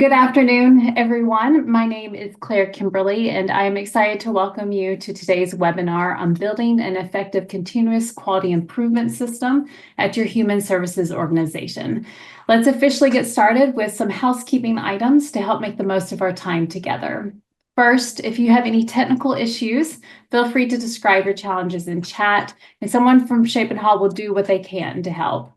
Good afternoon, everyone. My name is Claire Kimberly, and I am excited to welcome you to today's webinar on building an effective continuous quality improvement system at your human services organization. Let's officially get started with some housekeeping items to help make the most of our time together. First, if you have any technical issues, feel free to describe your challenges in chat, and someone from Chapin Hall will do what they can to help.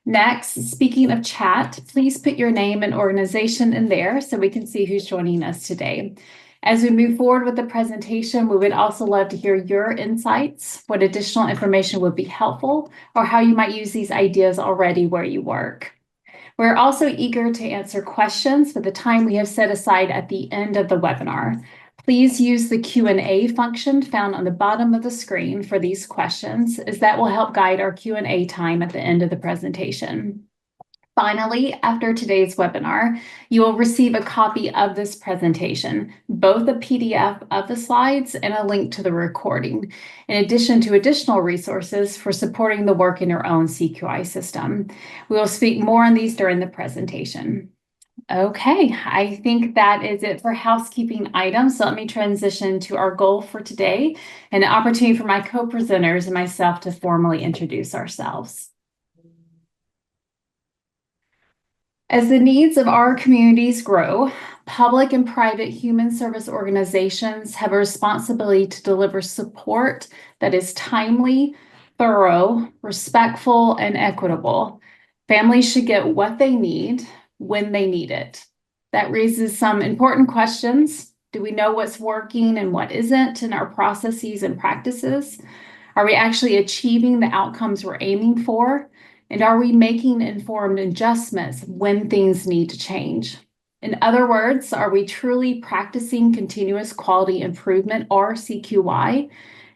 Next, speaking of chat, please put your name and organization in there so we can see who's joining us today. As we move forward with the presentation, we would also love to hear your insights, what additional information would be helpful, or how you might use these ideas already where you work. We're also eager to answer questions for the time we have set aside at the end of the webinar. Please use the Q&A function found on the bottom of the screen for these questions, as that will help guide our Q&A time at the end of the presentation. Finally, after today's webinar, you will receive a copy of this presentation, both a PDF of the slides and a link to the recording, in addition to additional resources for supporting the work in your own CQI system. We will speak more on these during the presentation. Okay, I think that is it for housekeeping items. So let me transition to our goal for today, and an opportunity for my co-presenters and myself to formally introduce ourselves. As the needs of our communities grow, public and private human service organizations have a responsibility to deliver support that is timely, thorough, respectful, and equitable. Families should get what they need when they need it. That raises some important questions. Do we know what's working and what isn't in our processes and practices? Are we actually achieving the outcomes we're aiming for? And are we making informed adjustments when things need to change? In other words, are we truly practicing continuous quality improvement, or CQI?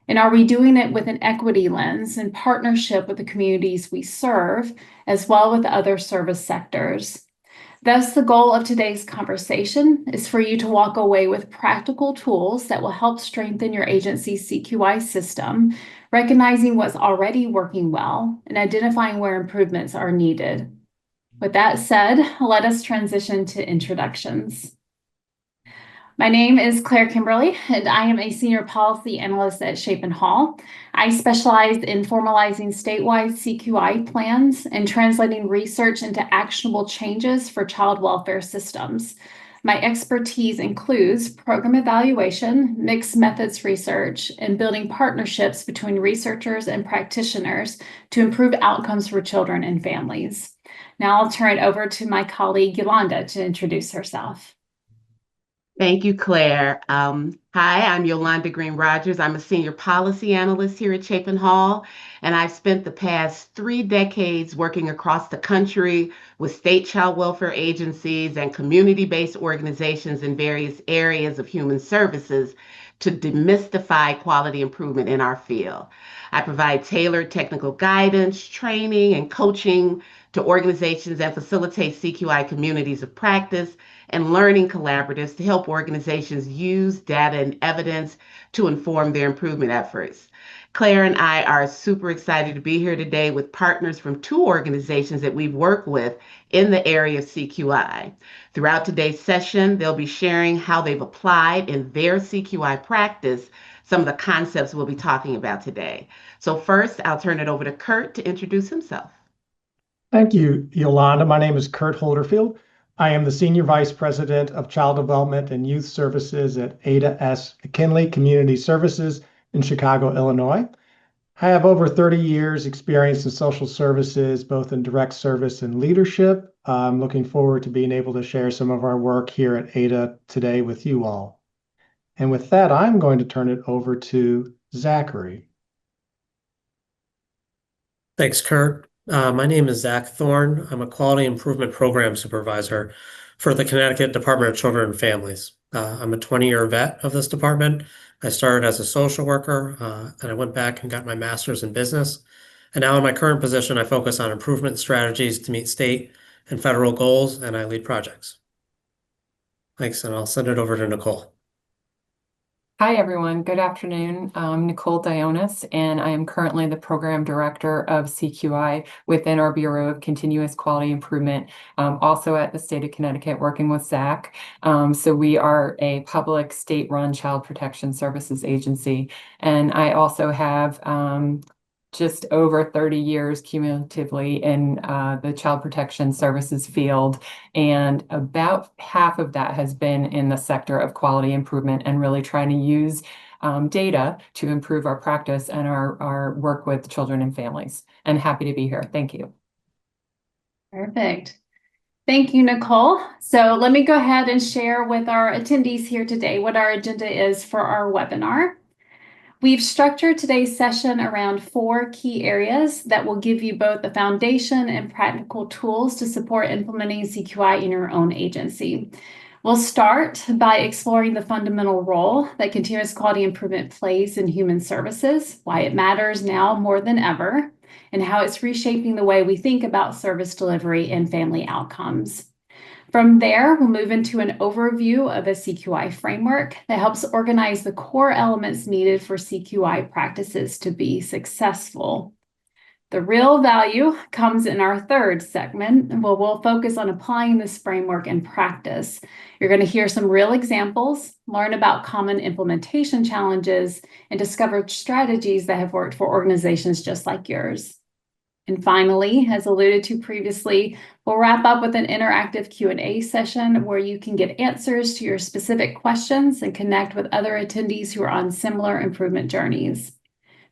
And are we doing it with an equity lens in partnership with the communities we serve, as well with other service sectors? Thus, the goal of today's conversation is for you to walk away with practical tools that will help strengthen your agency's CQI system, recognizing what's already working well and identifying where improvements are needed. With that said, let us transition to introductions. My name is Claire Kimberly, and I am a senior policy analyst at Chapin Hall. I specialize in formalizing statewide CQI plans and translating research into actionable changes for child welfare systems. My expertise includes program evaluation, mixed methods research, and building partnerships between researchers and practitioners to improve outcomes for children and families. Now I'll turn it over to my colleague Yolanda to introduce herself. Thank you, Claire. Hi, I'm Yolanda Green Rogers. I'm a senior policy analyst here at Chapin Hall, and I've spent the past 3 decades working across the country with state child welfare agencies and community-based organizations in various areas of human services to demystify quality improvement in our field. I provide tailored technical guidance, training, and coaching to organizations that facilitate CQI communities of practice and learning collaboratives to help organizations use data and evidence to inform their improvement efforts. Claire and I are super excited to be here today with partners from 2 organizations that we've worked with in the area of CQI. Throughout today's session, they'll be sharing how they've applied in their CQI practice some of the concepts we'll be talking about today. So first, I'll turn it over to Kurt to introduce himself. Thank you, Yolanda. My name is Kurt Holderfield. I am the Senior Vice President of Child Development and Youth Services at Ada McKinley Community Services in Chicago, Illinois. I have over 30 years experience in social services, both in direct service and leadership. I'm looking forward to being able to share some of our work here at Ada today with you all. And with that, I'm going to turn it over to Zachary. Thanks, Kurt. My name is Zach Thorne. I'm a Quality Improvement Program Supervisor for the Connecticut Department of Children and Families. I'm a 20-year vet of this department. I started as a social worker, and I went back and got my master's in business. And now in my current position, I focus on improvement strategies to meet state and federal goals, and I lead projects. Thanks, and I'll send it over to Nicole. Hi, everyone. Good afternoon. I'm Nicole Dionis, and I am currently the Program Director of CQI within our Bureau of Continuous Quality Improvement, also at the state of Connecticut, working with Zach. So we are a public state-run child protection services agency, and I also have just over 30 years cumulatively in the child protection services field, and about half of that has been in the sector of quality improvement and really trying to use data to improve our practice and our work with children and families. And happy to be here. Thank you. Perfect. Thank you, Nicole. So let me go ahead and share with our attendees here today what our agenda is for our webinar. We've structured today's session around 4 key areas that will give you both the foundation and practical tools to support implementing CQI in your own agency. We'll start by exploring the fundamental role that continuous quality improvement plays in human services, why it matters now more than ever, and how it's reshaping the way we think about service delivery and family outcomes. From there, we'll move into an overview of a CQI framework that helps organize the core elements needed for CQI practices to be successful. The real value comes in our third segment, where we'll focus on applying this framework in practice. You're going to hear some real examples, learn about common implementation challenges, and discover strategies that have worked for organizations just like yours. And finally, as alluded to previously, we'll wrap up with an interactive Q&A session where you can get answers to your specific questions and connect with other attendees who are on similar improvement journeys.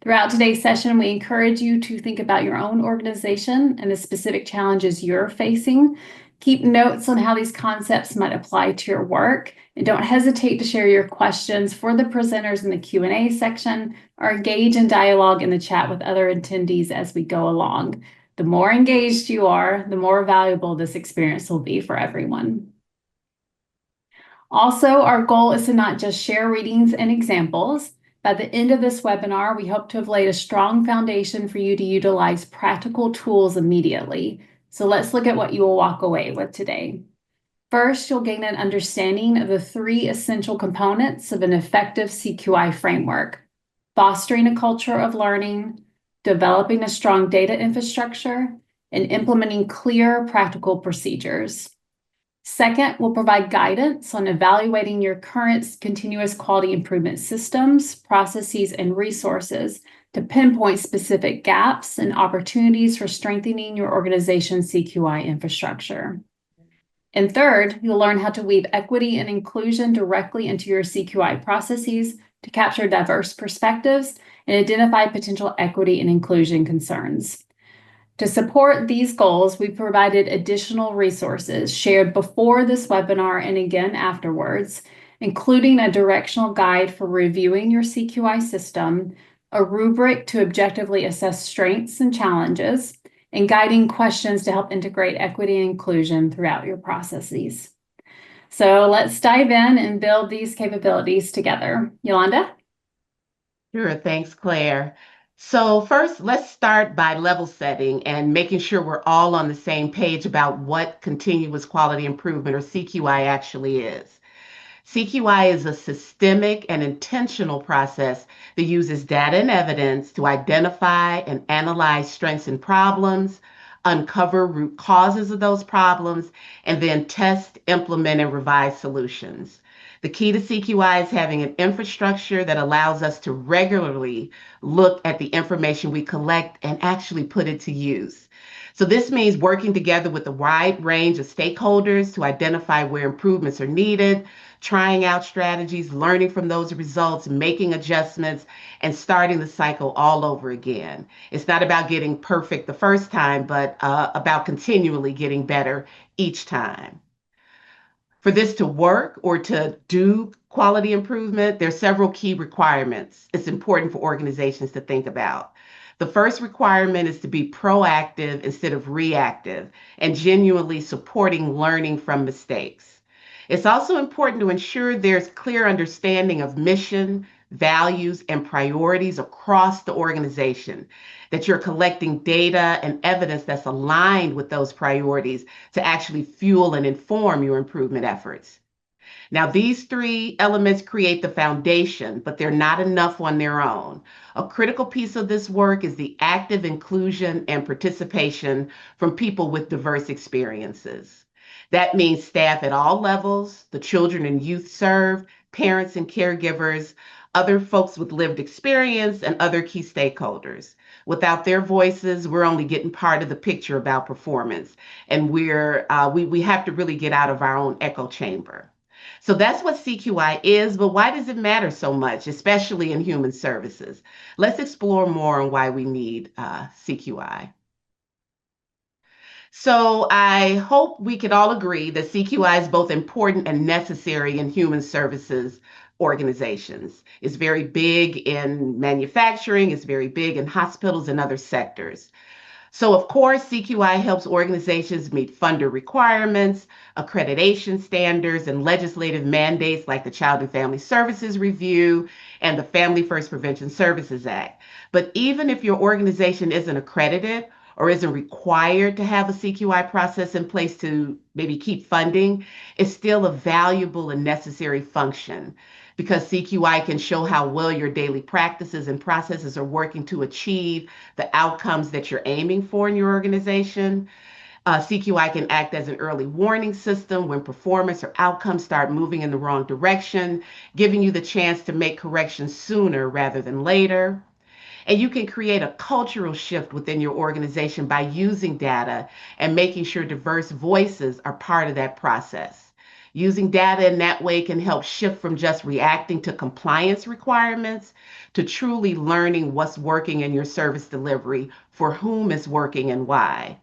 Throughout today's session, we encourage you to think about your own organization and the specific challenges you're facing. Keep notes on how these concepts might apply to your work, and don't hesitate to share your questions for the presenters in the Q&A section or engage in dialogue in the chat with other attendees as we go along. The more engaged you are, the more valuable this experience will be for everyone. Also, our goal is to not just share readings and examples. By the end of this webinar, we hope to have laid a strong foundation for you to utilize practical tools immediately. So let's look at what you will walk away with today. First, you'll gain an understanding of the 3 essential components of an effective CQI framework: fostering a culture of learning, developing a strong data infrastructure, and implementing clear, practical procedures. Second, we'll provide guidance on evaluating your current continuous quality improvement systems, processes, and resources to pinpoint specific gaps and opportunities for strengthening your organization's CQI infrastructure. And third, you'll learn how to weave equity and inclusion directly into your CQI processes to capture diverse perspectives and identify potential equity and inclusion concerns. To support these goals, we provided additional resources shared before this webinar and again afterwards, including a directional guide for reviewing your CQI system, a rubric to objectively assess strengths and challenges, and guiding questions to help integrate equity and inclusion throughout your processes. So let's dive in and build these capabilities together. Yolanda? Sure, thanks, Claire. So first, let's start by level setting and making sure we're all on the same page about what continuous quality improvement, or CQI, actually is. CQI is a systemic and intentional process that uses data and evidence to identify and analyze strengths and problems, uncover root causes of those problems, and then test, implement, and revise solutions. The key to CQI is having an infrastructure that allows us to regularly look at the information we collect and actually put it to use. So this means working together with a wide range of stakeholders to identify where improvements are needed, trying out strategies, learning from those results, making adjustments, and starting the cycle all over again. It's not about getting perfect the first time, but about continually getting better each time. For this to work or to do quality improvement, there are several key requirements it's important for organizations to think about. The first requirement is to be proactive instead of reactive and genuinely supporting learning from mistakes. It's also important to ensure there's clear understanding of mission, values, and priorities across the organization, that you're collecting data and evidence that's aligned with those priorities to actually fuel and inform your improvement efforts. Now, these three elements create the foundation, but they're not enough on their own. A critical piece of this work is the active inclusion and participation from people with diverse experiences. That means staff at all levels, the children and youth served, parents and caregivers, other folks with lived experience, and other key stakeholders. Without their voices, we're only getting part of the picture about performance, and we have to really get out of our own echo chamber. So that's what CQI is, but why does it matter so much, especially in human services? Let's explore more on why we need CQI. So I hope we could all agree that CQI is both important and necessary in human services organizations. It's very big in manufacturing, it's very big in hospitals and other sectors. So, of course, CQI helps organizations meet funder requirements, accreditation standards, and legislative mandates like the Child and Family Services Review and the Family First Prevention Services Act. But even if your organization isn't accredited or isn't required to have a CQI process in place to maybe keep funding, it's still a valuable and necessary function, because CQI can show how well your daily practices and processes are working to achieve the outcomes that you're aiming for in your organization. CQI can act as an early warning system when performance or outcomes start moving in the wrong direction, giving you the chance to make corrections sooner rather than later. And you can create a cultural shift within your organization by using data and making sure diverse voices are part of that process. Using data in that way can help shift from just reacting to compliance requirements to truly learning what's working in your service delivery, for whom it's working and why.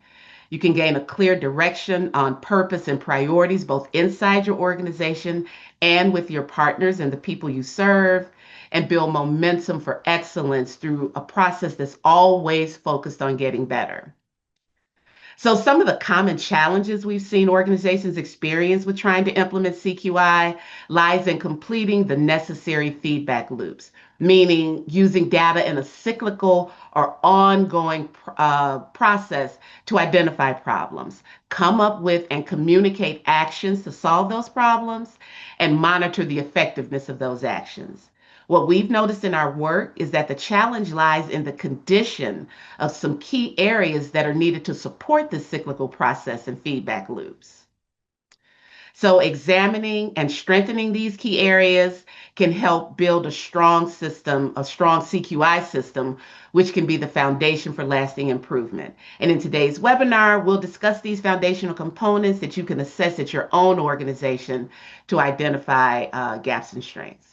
You can gain a clear direction on purpose and priorities, both inside your organization and with your partners and the people you serve, and build momentum for excellence through a process that's always focused on getting better. So some of the common challenges we've seen organizations experience with trying to implement CQI lies in completing the necessary feedback loops, meaning using data in a cyclical or ongoing process to identify problems, come up with and communicate actions to solve those problems, and monitor the effectiveness of those actions. What we've noticed in our work is that the challenge lies in the condition of some key areas that are needed to support this cyclical process and feedback loops. So examining and strengthening these key areas can help build a strong system, a strong CQI system, which can be the foundation for lasting improvement. And in today's webinar, we'll discuss these foundational components that you can assess at your own organization to identify gaps and strengths.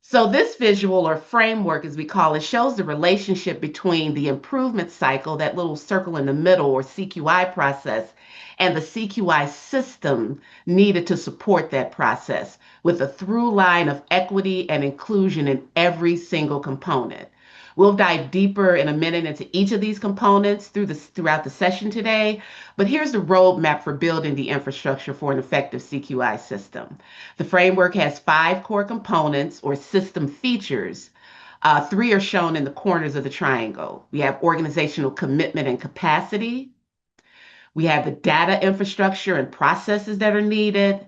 So this visual, or framework as we call it, shows the relationship between the improvement cycle, that little circle in the middle, or CQI process, and the CQI system needed to support that process, with a through line of equity and inclusion in every single component. We'll dive deeper in a minute into each of these components throughout the session today, but here's the roadmap for building the infrastructure for an effective CQI system. The framework has 5 core components or system features. 3 are shown in the corners of the triangle. We have organizational commitment and capacity. We have the data infrastructure and processes that are needed,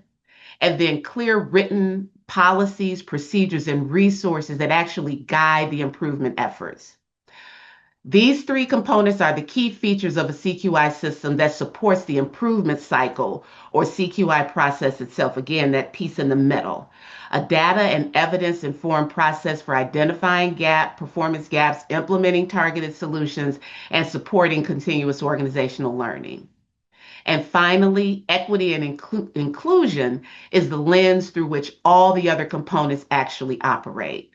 and then clear written policies, procedures, and resources that actually guide the improvement efforts. These 3 components are the key features of a CQI system that supports the improvement cycle, or CQI process itself. Again, that piece in the middle. A data and evidence-informed process for identifying performance gaps, implementing targeted solutions, and supporting continuous organizational learning. And finally, equity and inclusion is the lens through which all the other components actually operate.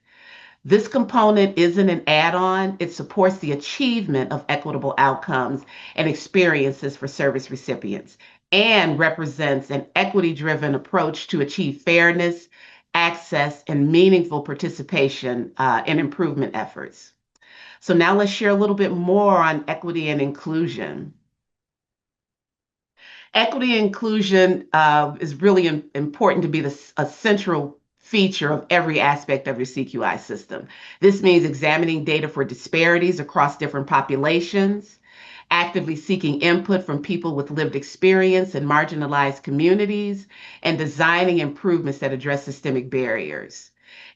This component isn't an add-on. It supports the achievement of equitable outcomes and experiences for service recipients, and represents an equity-driven approach to achieve fairness, access, and meaningful participation in improvement efforts. So now let's share a little bit more on equity and inclusion. Equity and inclusion is really important to be a central feature of every aspect of your CQI system. This means examining data for disparities across different populations, actively seeking input from people with lived experience in marginalized communities, and designing improvements that address systemic barriers.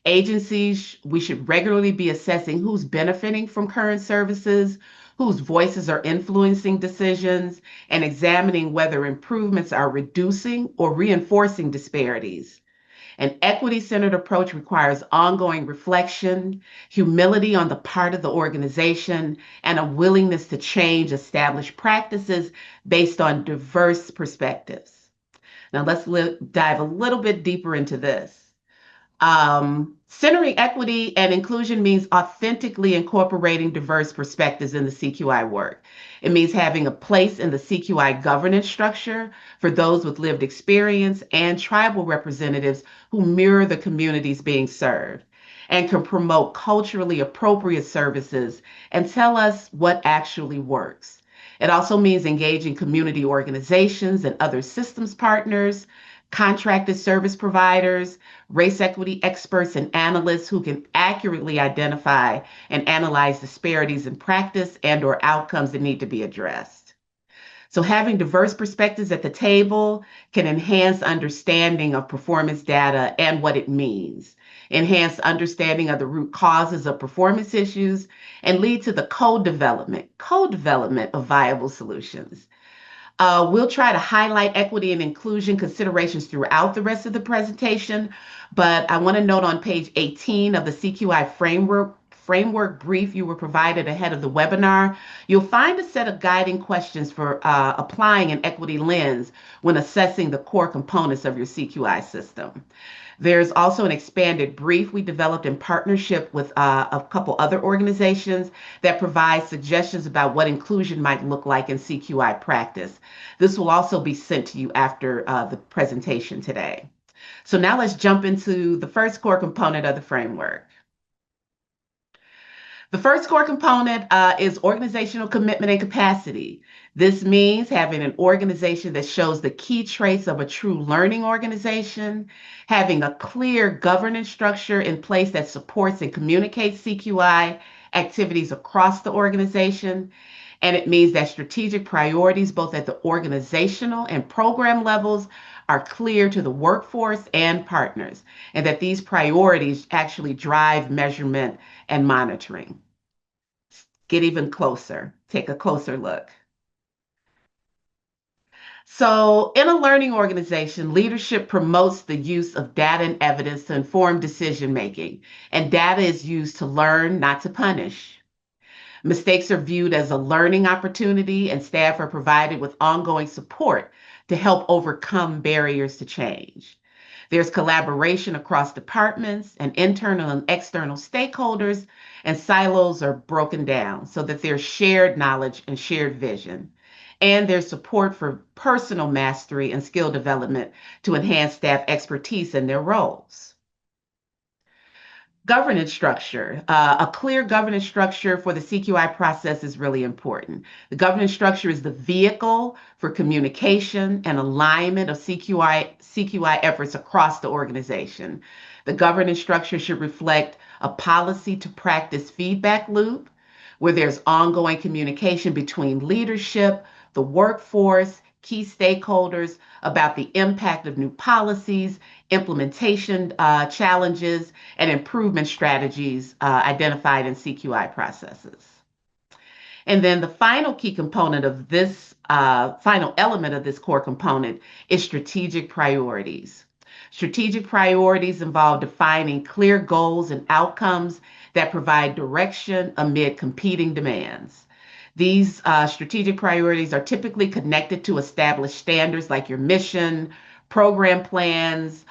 Agencies, we should regularly be assessing who's benefiting from current services, whose voices are influencing decisions, and examining whether improvements are reducing or reinforcing disparities. An equity-centered approach requires ongoing reflection, humility on the part of the organization, and a willingness to change established practices based on diverse perspectives. Now let's dive a little bit deeper into this. Centering equity and inclusion means authentically incorporating diverse perspectives in the CQI work. It means having a place in the CQI governance structure for those with lived experience and tribal representatives who mirror the communities being served and can promote culturally appropriate services and tell us what actually works. It also means engaging community organizations and other systems partners, contracted service providers, race equity experts, and analysts who can accurately identify and analyze disparities in practice and/or outcomes that need to be addressed. So having diverse perspectives at the table can enhance understanding of performance data and what it means, enhance understanding of the root causes of performance issues, and lead to the co-development of viable solutions. We'll try to highlight equity and inclusion considerations throughout the rest of the presentation, but I want to note on page 18 of the CQI framework brief you were provided ahead of the webinar, you'll find a set of guiding questions for applying an equity lens when assessing the core components of your CQI system. There's also an expanded brief we developed in partnership with a couple other organizations that provide suggestions about what inclusion might look like in CQI practice. This will also be sent to you after the presentation today. So now let's jump into the first core component of the framework. The first core component is organizational commitment and capacity. This means having an organization that shows the key traits of a true learning organization, having a clear governance structure in place that supports and communicates CQI activities across the organization, and it means that strategic priorities, both at the organizational and program levels, are clear to the workforce and partners, and that these priorities actually drive measurement and monitoring. Get even closer, take a closer look. So in a learning organization, leadership promotes the use of data and evidence to inform decision-making, and data is used to learn, not to punish. Mistakes are viewed as a learning opportunity, and staff are provided with ongoing support to help overcome barriers to change. There's collaboration across departments and internal and external stakeholders, and silos are broken down so that there's shared knowledge and shared vision. And there's support for personal mastery and skill development to enhance staff expertise in their roles. Governance structure. A clear governance structure for the CQI process is really important. The governance structure is the vehicle for communication and alignment of CQI efforts across the organization. The governance structure should reflect a policy to practice feedback loop where there's ongoing communication between leadership, the workforce, key stakeholders about the impact of new policies, implementation challenges, and improvement strategies identified in CQI processes. And then the final key component of this, final element of this core component is strategic priorities. Strategic priorities involve defining clear goals and outcomes that provide direction amid competing demands. These strategic priorities are typically connected to established standards like your mission, program plans,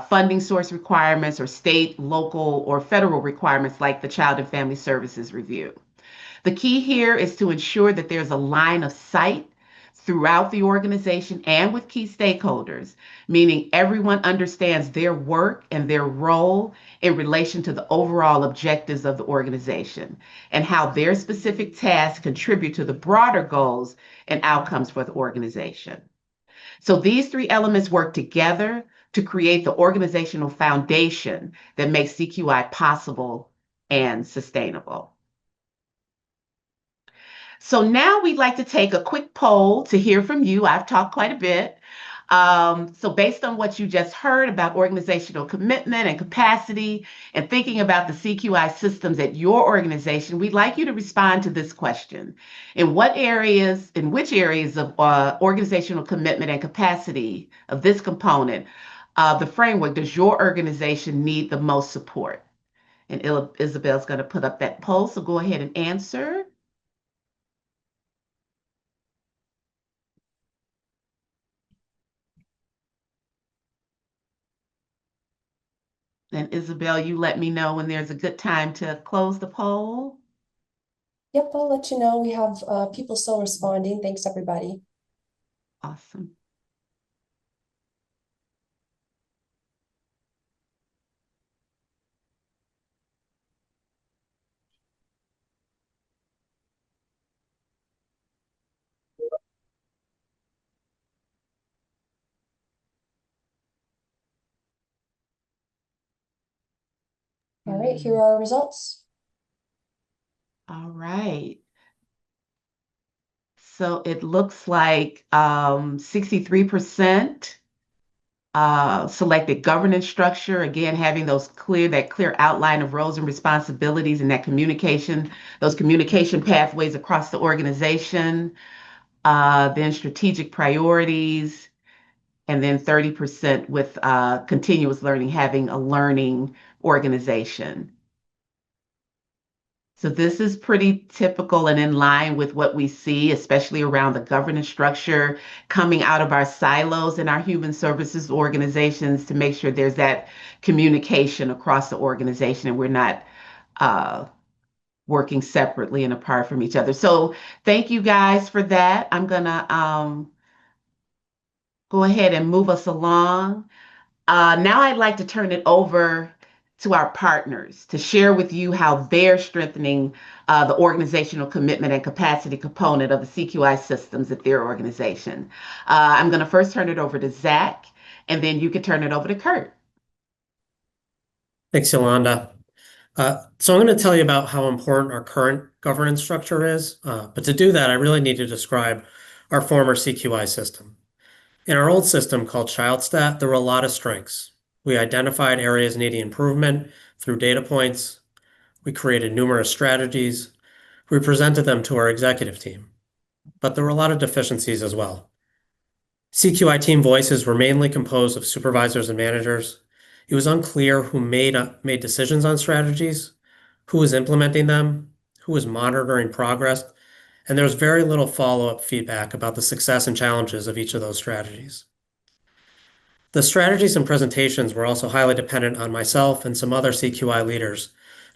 funding source requirements, or state, local, or federal requirements like the Child and Family Services Review. The key here is to ensure that there's a line of sight throughout the organization and with key stakeholders, meaning everyone understands their work and their role in relation to the overall objectives of the organization and how their specific tasks contribute to the broader goals and outcomes for the organization. So these three elements work together to create the organizational foundation that makes CQI possible and sustainable. So now we'd like to take a quick poll to hear from you. I've talked quite a bit. So based on what you just heard about organizational commitment and capacity and thinking about the CQI systems at your organization, we'd like you to respond to this question. In which areas of organizational commitment and capacity of this component, the framework, does your organization need the most support? And Isabel's going to put up that poll, so go ahead and answer. And Isabel, you let me know when there's a good time to close the poll. Yep, I'll let you know. We have people still responding. Thanks, everybody. Awesome. All right, here are our results. All right. So it looks like 63% selected governance structure, again, having that clear outline of roles and responsibilities and those communication pathways across the organization, then strategic priorities, and then 30% with continuous learning, having a learning organization. So this is pretty typical and in line with what we see, especially around the governance structure, coming out of our silos in our human services organizations to make sure there's that communication across the organization and we're not working separately and apart from each other. So thank you guys for that. I'm gonna go ahead and move us along. Now I'd like to turn it over to our partners to share with you how they're strengthening the organizational commitment and capacity component of the CQI systems at their organization. I'm going to first turn it over to Zach, and then you can turn it over to Kurt. Thanks, Yolanda. So I'm going to tell you about how important our current governance structure is. But to do that, I really need to describe our former CQI system. In our old system called ChildStat, there were a lot of strengths. We identified areas needing improvement through data points. We created numerous strategies. We presented them to our executive team. But there were a lot of deficiencies as well. CQI team voices were mainly composed of supervisors and managers. It was unclear who made decisions on strategies, who was implementing them, who was monitoring progress, and there was very little follow-up feedback about the success and challenges of each of those strategies. The strategies and presentations were also highly dependent on myself and some other CQI leaders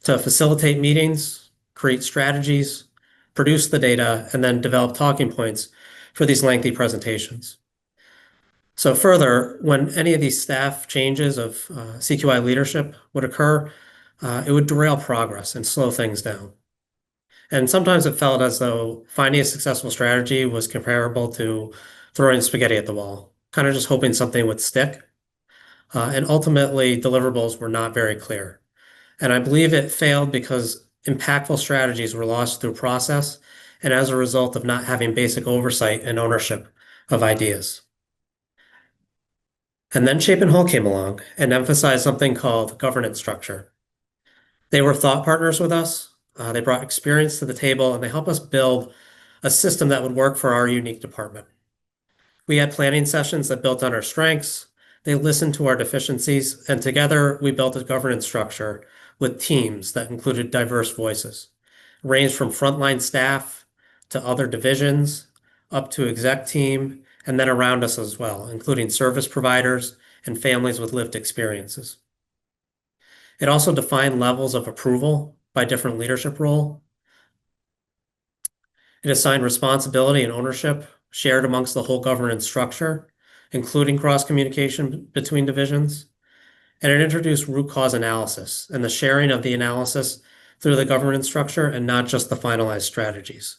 to facilitate meetings, create strategies, produce the data, and then develop talking points for these lengthy presentations. So further, when any of these staff changes of CQI leadership would occur, it would derail progress and slow things down. And sometimes it felt as though finding a successful strategy was comparable to throwing spaghetti at the wall, kind of just hoping something would stick. And ultimately, deliverables were not very clear. And I believe it failed because impactful strategies were lost through process and as a result of not having basic oversight and ownership of ideas. And then Chapin Hall came along and emphasized something called governance structure. They were thought partners with us. They brought experience to the table and they helped us build a system that would work for our unique department. We had planning sessions that built on our strengths. They listened to our deficiencies, and together we built a governance structure with teams that included diverse voices, ranged from frontline staff to other divisions, up to exec team, and then around us as well, including service providers and families with lived experiences. It also defined levels of approval by different leadership role. It assigned responsibility and ownership shared amongst the whole governance structure, including cross-communication between divisions. And it introduced root cause analysis and the sharing of the analysis through the governance structure and not just the finalized strategies.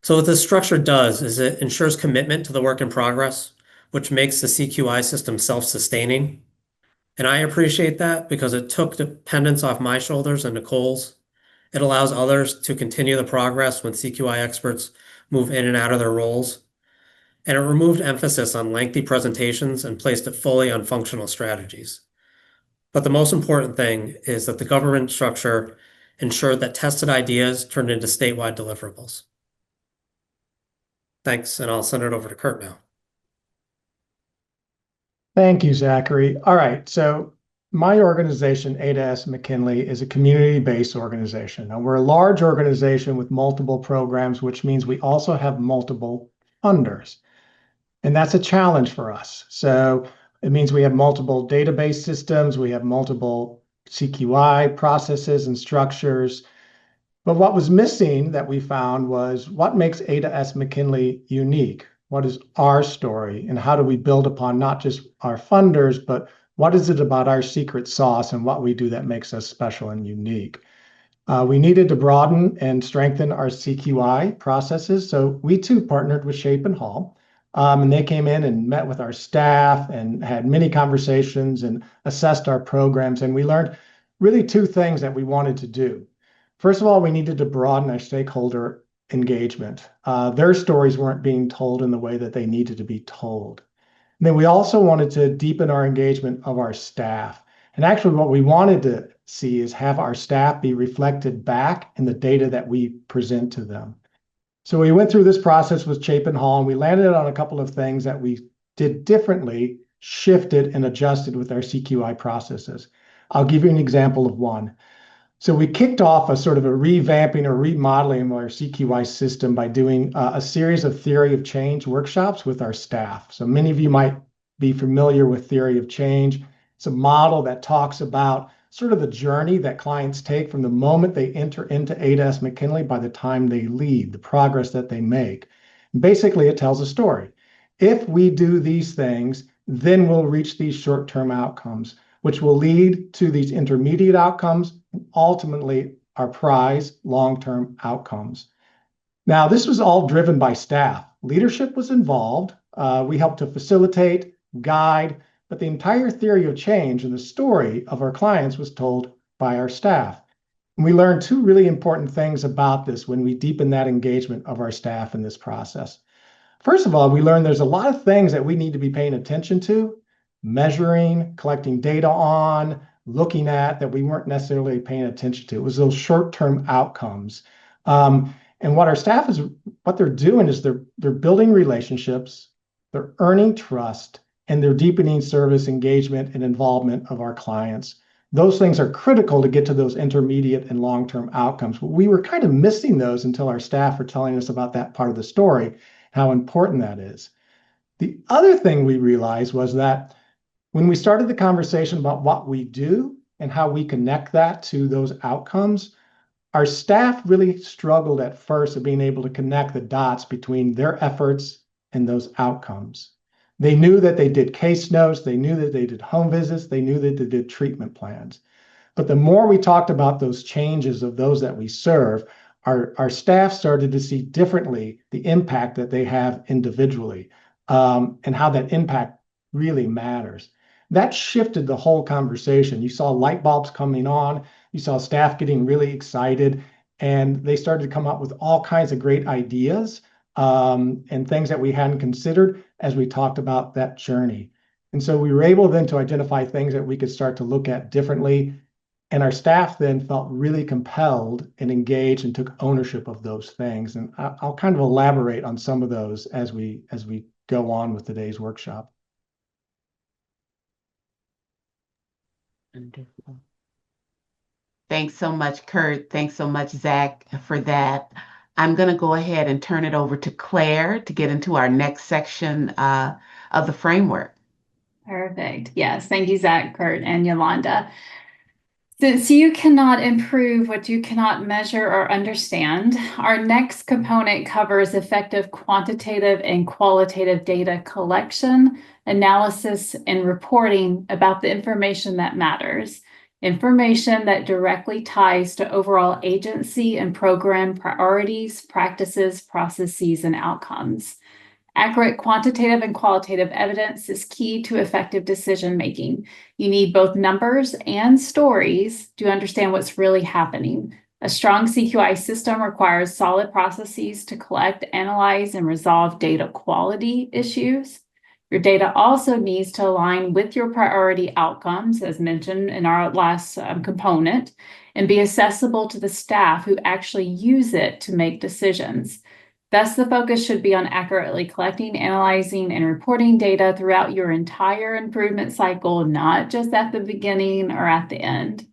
So what this structure does is it ensures commitment to the work in progress, which makes the CQI system self-sustaining. And I appreciate that because it took dependence off my shoulders and Nicole's, It allows others to continue the progress when CQI experts move in and out of their roles. And it removed emphasis on lengthy presentations and placed it fully on functional strategies. But the most important thing is that the government structure ensured that tested ideas turned into statewide deliverables. Thanks, and I'll send it over to Kurt now. Thank you, Zachary. All right, so my organization, ADAS McKinley, is a community-based organization. Now, we're a large organization with multiple programs, which means we also have multiple funders. And that's a challenge for us. So it means we have multiple database systems, we have multiple CQI processes and structures. But what was missing that we found was what makes ADAS McKinley unique? What is our story? And how do we build upon not just our funders, but what is it about our secret sauce and what we do that makes us special and unique? We needed to broaden and strengthen our CQI processes. So we too partnered with Chapin Hall. And they came in and met with our staff and had many conversations and assessed our programs. And we learned really two things that we wanted to do. First of all, we needed to broaden our stakeholder engagement. Their stories weren't being told in the way that they needed to be told. And then we also wanted to deepen our engagement of our staff. And actually what we wanted to see is have our staff be reflected back in the data that we present to them. So we went through this process with Chapin Hall and we landed on a couple of things that we did differently, shifted and adjusted with our CQI processes. I'll give you an example of one. So we kicked off a sort of a revamping or remodeling of our CQI system by doing a series of theory of change workshops with our staff. So many of you might be familiar with theory of change. It's a model that talks about sort of the journey that clients take from the moment they enter into ADAS McKinley by the time they leave, the progress that they make. And basically, it tells a story. If we do these things, then we'll reach these short-term outcomes, which will lead to these intermediate outcomes, and ultimately our prize long-term outcomes. Now, this was all driven by staff. Leadership was involved. We helped to facilitate, guide, but the entire theory of change and the story of our clients was told by our staff. And we learned two really important things about this when we deepened that engagement of our staff in this process. First of all, we learned there's a lot of things that we need to be paying attention to, measuring, collecting data on, looking at that we weren't necessarily paying attention to. It was those short-term outcomes. And what our staff is, what they're doing is they're building relationships, they're earning trust, and they're deepening service engagement and involvement of our clients. Those things are critical to get to those intermediate and long-term outcomes. But we were kind of missing those until our staff were telling us about that part of the story, how important that is. The other thing we realized was that when we started the conversation about what we do and how we connect that to those outcomes, our staff really struggled at first at being able to connect the dots between their efforts and those outcomes. They knew that they did case notes, they knew that they did home visits, they knew that they did treatment plans. But the more we talked about those changes of those that we serve, our staff started to see differently the impact that they have individually, and how that impact really matters. That shifted the whole conversation. You saw light bulbs coming on, you saw staff getting really excited, and they started to come up with all kinds of great ideas and things that we hadn't considered as we talked about that journey. And so we were able then to identify things that we could start to look at differently. And our staff then felt really compelled and engaged and took ownership of those things. And I'll kind of elaborate on some of those as we go on with today's workshop. Wonderful. Thanks so much, Kurt. Thanks so much, Zach, for that. I'm going to go ahead and turn it over to Claire to get into our next section of the framework. Perfect. Yes. Thank you, Zach, Kurt, and Yolanda. Since you cannot improve what you cannot measure or understand, our next component covers effective quantitative and qualitative data collection, analysis, and reporting about the information that matters. Information that directly ties to overall agency and program priorities, practices, processes, and outcomes. Accurate quantitative and qualitative evidence is key to effective decision-making. You need both numbers and stories to understand what's really happening. A strong CQI system requires solid processes to collect, analyze, and resolve data quality issues. Your data also needs to align with your priority outcomes, as mentioned in our last component, and be accessible to the staff who actually use it to make decisions. Thus, the focus should be on accurately collecting, analyzing, and reporting data throughout your entire improvement cycle, not just at the beginning or at the end.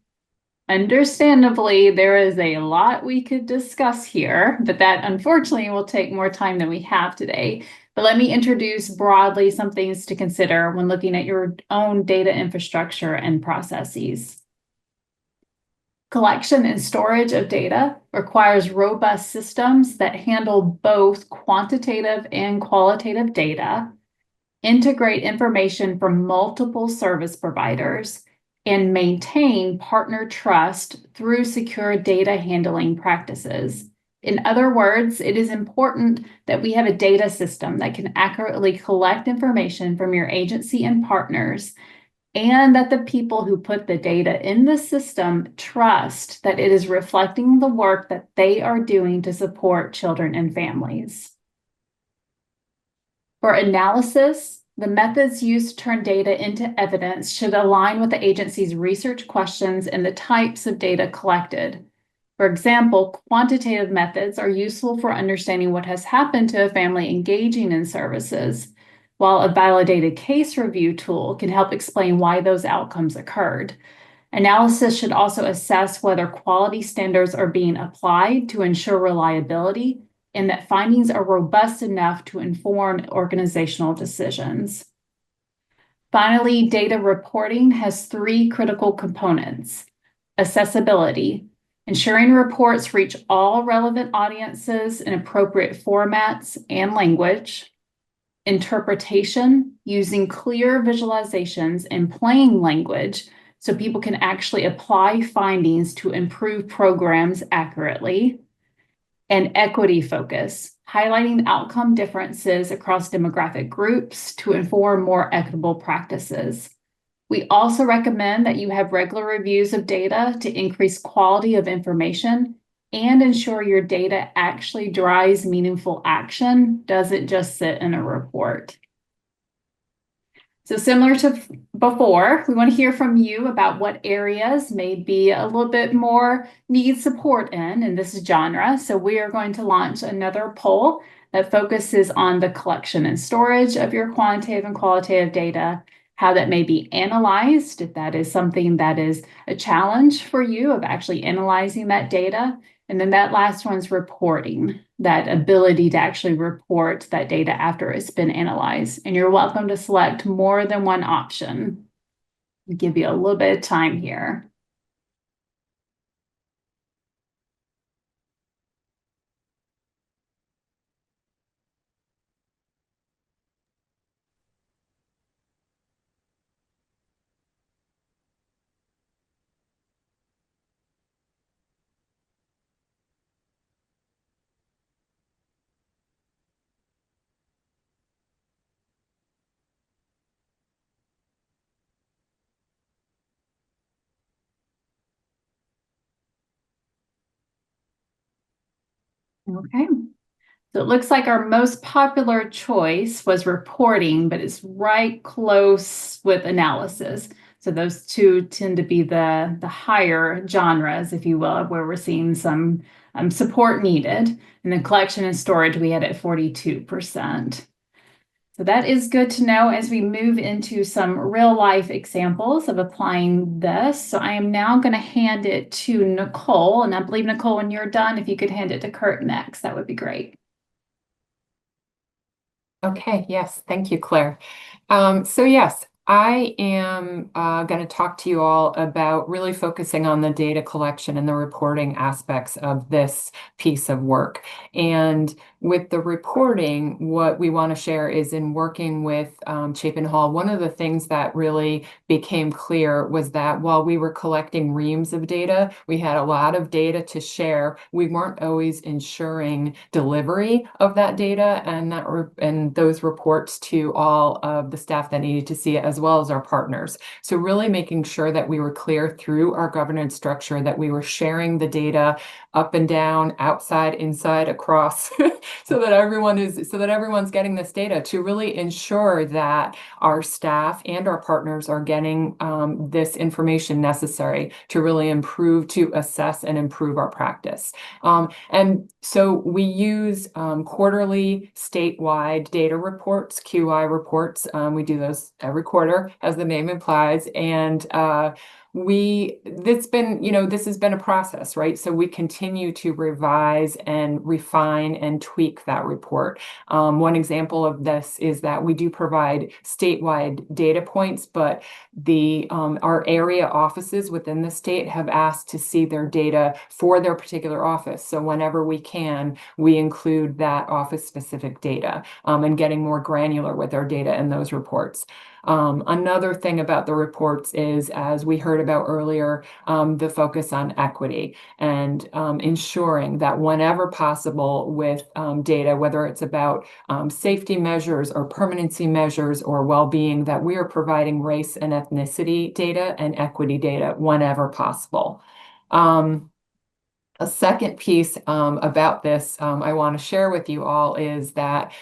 Understandably, there is a lot we could discuss here, but that unfortunately will take more time than we have today. But let me introduce broadly some things to consider when looking at your own data infrastructure and processes. Collection and storage of data requires robust systems that handle both quantitative and qualitative data, integrate information from multiple service providers, and maintain partner trust through secure data handling practices. In other words, it is important that we have a data system that can accurately collect information from your agency and partners, and that the people who put the data in the system trust that it is reflecting the work that they are doing to support children and families. For analysis, the methods used to turn data into evidence should align with the agency's research questions and the types of data collected. For example, quantitative methods are useful for understanding what has happened to a family engaging in services, while a validated case review tool can help explain why those outcomes occurred. Analysis should also assess whether quality standards are being applied to ensure reliability and that findings are robust enough to inform organizational decisions. Finally, data reporting has three critical components: accessibility, ensuring reports reach all relevant audiences in appropriate formats and language; interpretation, using clear visualizations and plain language so people can actually apply findings to improve programs accurately; and equity focus, highlighting outcome differences across demographic groups to inform more equitable practices. We also recommend that you have regular reviews of data to increase quality of information and ensure your data actually drives meaningful action, doesn't just sit in a report. So similar to before, we want to hear from you about what areas may be a little bit more need support in this genre. So we are going to launch another poll that focuses on the collection and storage of your quantitative and qualitative data, how that may be analyzed, if that is something that is a challenge for you of actually analyzing that data. And then that last one's reporting, that ability to actually report that data after it's been analyzed. And you're welcome to select more than one option. I'll give you a little bit of time here. Okay. So it looks like our most popular choice was reporting, but it's right close with analysis. So those two tend to be the higher genres, if you will, where we're seeing some support needed. And then collection and storage, we had at 42%. So that is good to know as we move into some real life examples of applying this. So I am now going to hand it to Nicole. And I believe, Nicole, when you're done, if you could hand it to Kurt next, that would be great. Okay, yes, thank you, Claire. So yes, I am going to talk to you all about really focusing on the data collection and the reporting aspects of this piece of work. And with the reporting, what we want to share is in working with Chapin Hall, one of the things that really became clear was that while we were collecting reams of data, we had a lot of data to share. We weren't always ensuring delivery of that data and those reports to all of the staff that needed to see it, as as well as our partners. So really making sure that we were clear through our governance structure, that we were sharing the data up and down, outside, inside, across, so that everyone's getting this data, to really ensure that our staff and our partners are getting this information necessary to really improve, to assess and improve our practice. And so we use quarterly statewide data reports, QI reports. We do those every quarter, as the name implies. And this has been a process, right? So we continue to revise and refine and tweak that report. One example of this is that we do provide statewide data points, but our area offices within the state have asked to see their data for their particular office. So whenever we can, we include that office-specific data, and getting more granular with our data in those reports. Another thing about the reports is, as we heard about earlier, the focus on equity and ensuring that whenever possible with data, whether it's about safety measures or permanency measures or well-being, that we are providing race and ethnicity data and equity data whenever possible. A second piece about this I want to share with you all is that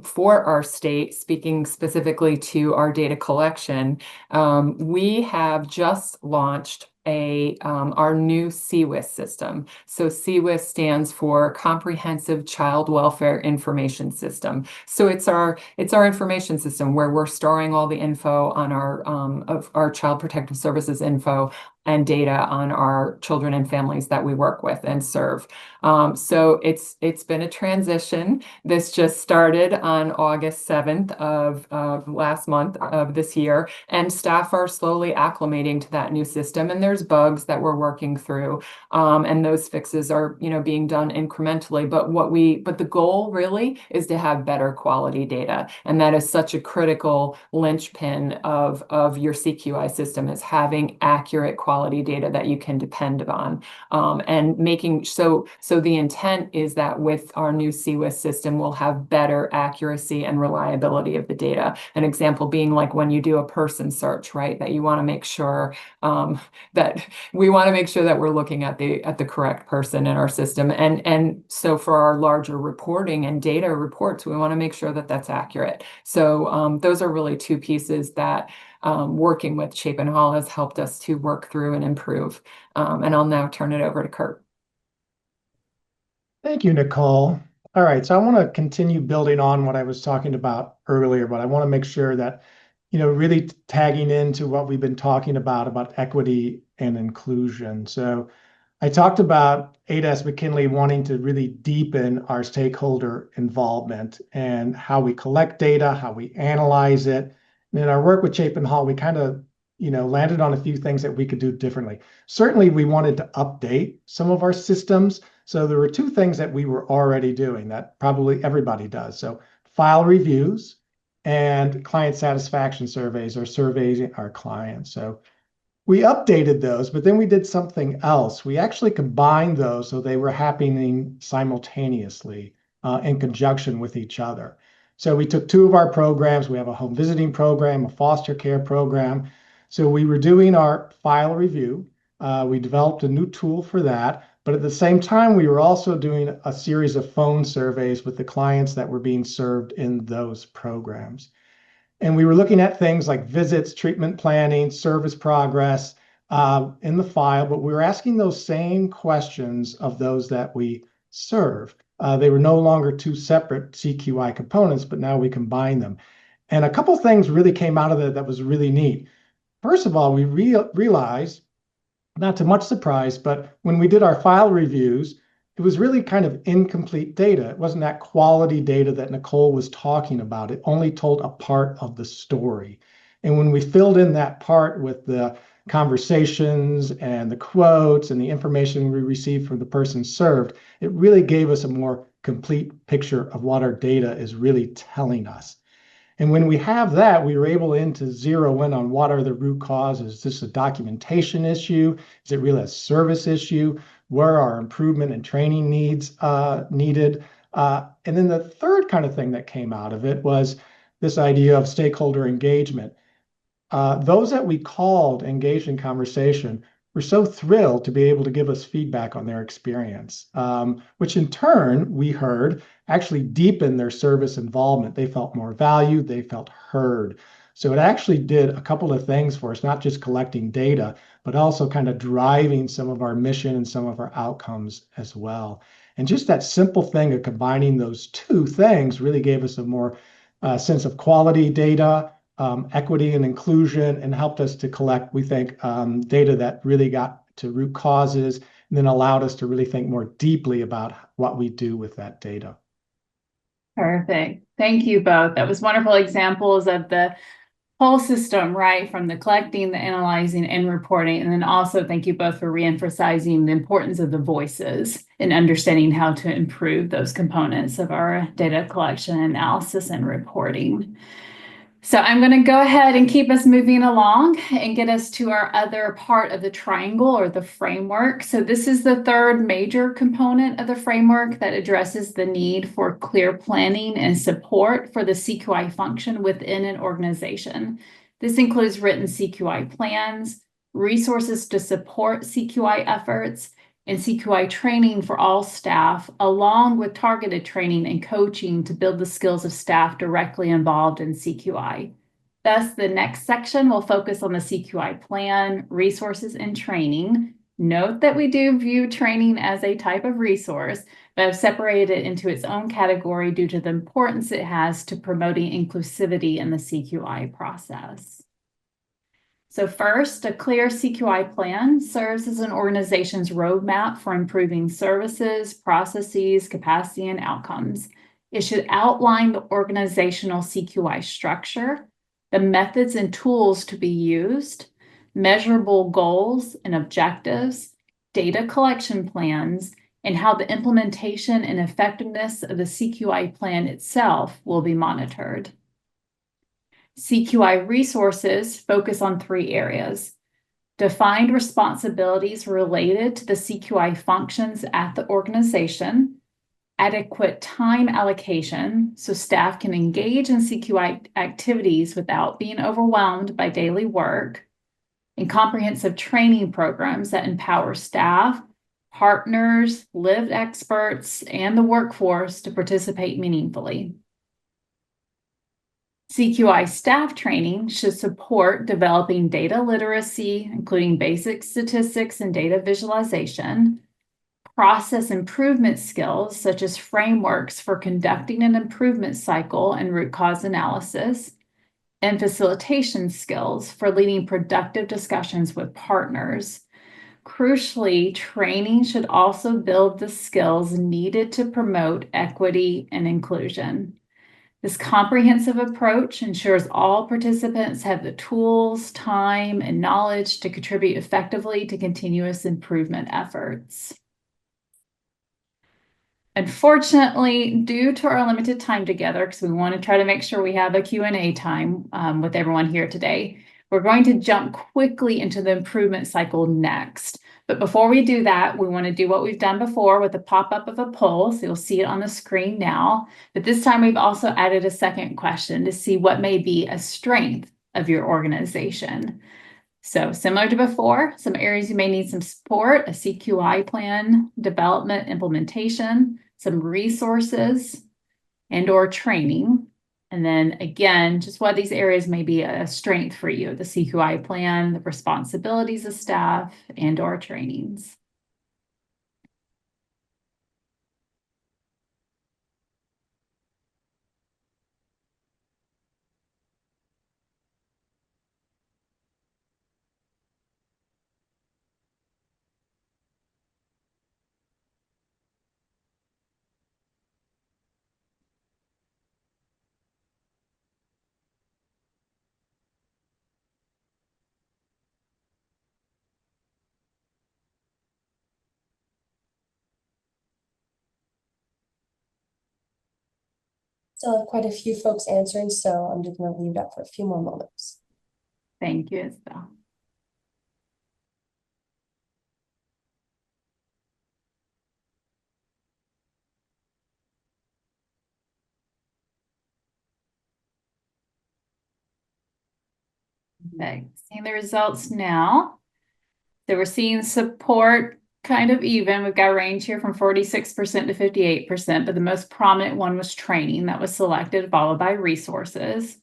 for our state, speaking specifically to our data collection, we have just launched our new CWIS system. So CWIS stands for Comprehensive Child Welfare Information System. So it's our information system where we're storing all the info on our Child Protective Services info and data on our children and families that we work with and serve. So it's been a transition. This just started on August 7th of last month of this year, and staff are slowly acclimating to that new system. And there's bugs that we're working through, and those fixes are being done incrementally. But the goal really is to have better quality data, and that is such a critical linchpin of your CQI system, is having accurate quality data that you can depend on, and making so the intent is that with our new CWIS system, we'll have better accuracy and reliability of the data. An example being like when you do a person search, right? That you want to make sure that we're looking at the correct person in our system, and so for our larger reporting and data reports, we want to make sure that that's accurate. So those are really two pieces that working with Chapin Hall has helped us to work through and improve. And I'll now turn it over to Kurt. Thank you, Nicole. All right, so I want to continue building on what I was talking about earlier, but I want to make sure that, really tagging into what we've been talking about equity and inclusion. So I talked about ADAS McKinley wanting to really deepen our stakeholder involvement and how we collect data, how we analyze it. And in our work with Chapin Hall, we kind of, landed on a few things that we could do differently. Certainly, we wanted to update some of our systems. So there were two things that we were already doing that probably everybody does. So file reviews and client satisfaction surveys, or surveying our clients. So we updated those, but then we did something else. We actually combined those so they were happening simultaneously in conjunction with each other. So we took two of our programs. We have a home visiting program, a foster care program. So we were doing our file review. We developed a new tool for that. But at the same time, we were also doing a series of phone surveys with the clients that were being served in those programs. And we were looking at things like visits, treatment planning, service progress in the file, but we were asking those same questions of those that we serve. They were no longer two separate CQI components, but now we combine them. And a couple things really came out of it that was really neat. First of all, we realized, not to much surprise, but when we did our file reviews, it was really kind of incomplete data. It wasn't that quality data that Nicole was talking about. It only told a part of the story. And when we filled in that part with the conversations and the quotes and the information we received from the person served, it really gave us a more complete picture of what our data is really telling us. And when we have that, we were able to zero in on what are the root causes. Is this a documentation issue? Is it really a service issue? Where are improvement and training needs needed? And then the third kind of thing that came out of it was this idea of stakeholder engagement. those that we called, engaged in conversation, were so thrilled to be able to give us feedback on their experience, which in turn, we heard, actually deepened their service involvement. They felt more valued, they felt heard. So it actually did a couple of things for us, not just collecting data, but also kind of driving some of our mission and some of our outcomes as well. And just that simple thing of combining those two things really gave us a more sense of quality data, equity and inclusion, and helped us to collect, we think, data that really got to root causes and then allowed us to really think more deeply about what we do with that data. Perfect. Thank you both. That was wonderful examples of the whole system, right? From the collecting, the analyzing, and reporting. And then also thank you both for reemphasizing the importance of the voices and understanding how to improve those components of our data collection, analysis, and reporting. So I'm going to go ahead and keep us moving along and get us to our other part of the triangle or the framework. So this is the third major component of the framework that addresses the need for clear planning and support for the CQI function within an organization. This includes written CQI plans, resources to support CQI efforts, and CQI training for all staff, along with targeted training and coaching to build the skills of staff directly involved in CQI. Thus, the next section will focus on the CQI plan, resources, and training. Note that we do view training as a type of resource, but have separated it into its own category due to the importance it has to promoting inclusivity in the CQI process. So first, a clear CQI plan serves as an organization's roadmap for improving services, processes, capacity, and outcomes. It should outline the organizational CQI structure, the methods and tools to be used, measurable goals and objectives, data collection plans, and how the implementation and effectiveness of the CQI plan itself will be monitored. CQI resources focus on 3 areas: defined responsibilities related to the CQI functions at the organization, adequate time allocation so staff can engage in CQI activities without being overwhelmed by daily work, and comprehensive training programs that empower staff, partners, lived experts, and the workforce to participate meaningfully. CQI staff training should support developing data literacy, including basic statistics and data visualization, process improvement skills, such as frameworks for conducting an improvement cycle and root cause analysis, and facilitation skills for leading productive discussions with partners. Crucially, training should also build the skills needed to promote equity and inclusion. This comprehensive approach ensures all participants have the tools, time, and knowledge to contribute effectively to continuous improvement efforts. Unfortunately, due to our limited time together, because we want to try to make sure we have a Q&A time with everyone here today, we're going to jump quickly into the improvement cycle next. But before we do that, we want to do what we've done before with the pop-up of a poll. So you'll see it on the screen now. But this time we've also added a second question to see what may be a strength of your organization. So similar to before, some areas you may need some support: a CQI plan, development, implementation, some resources, and/or training. And then again, just what these areas may be a strength for you: the CQI plan, the responsibilities of staff, and/or trainings. Still have quite a few folks answering, so I'm just going to leave that for a few more moments. Thank you, Isabel. Okay, seeing the results now. So we're seeing support kind of even. We've got a range here from 46% to 58%, but the most prominent one was training that was selected, followed by resources.